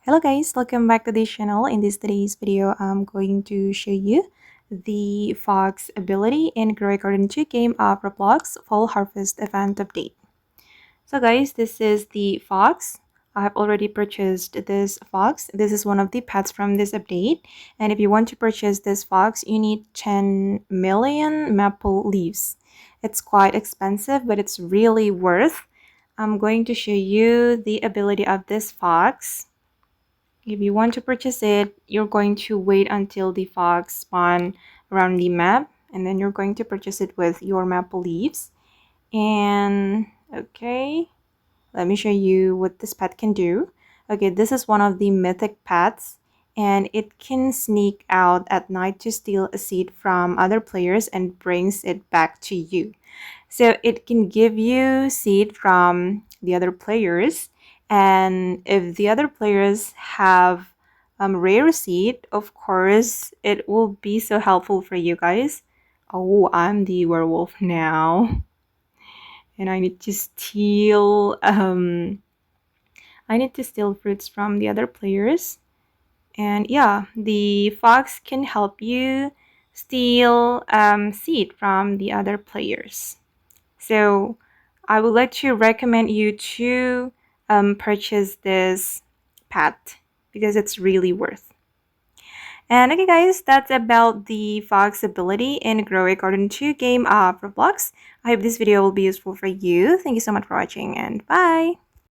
Hello guys, welcome back to this channel. In today's video, I'm going to show you the Fox ability in Grow Garden 2 game of Roblox Fall Harvest Event Update. So guys, this is the Fox. I have already purchased this Fox. This is one of the pets from this update. And if you want to purchase this Fox, you need 10 million maple leaves. It's quite expensive, but it's really worth. I'm going to show you the ability of this Fox. If you want to purchase it, you're going to wait until the fox spawn around the map, and then you're going to purchase it with your maple leaves. And okay, let me show you what this pet can do. Okay, this is one of the mythic pets, and it can sneak out at night to steal a seed from other players and brings it back to you. So it can give you seed from the other players, and if the other players have rare seed, of course it will be so helpful for you guys. Oh, I'm the werewolf now, and I need to steal fruits from the other players. And yeah, the fox can help you steal seed from the other players. So I would like to recommend you to purchase this pet because it's really worth. And okay guys, that's about the Fox ability in Grow a Garden 2 game of Roblox. I hope this video will be useful for you. Thank you so much for watching, and bye!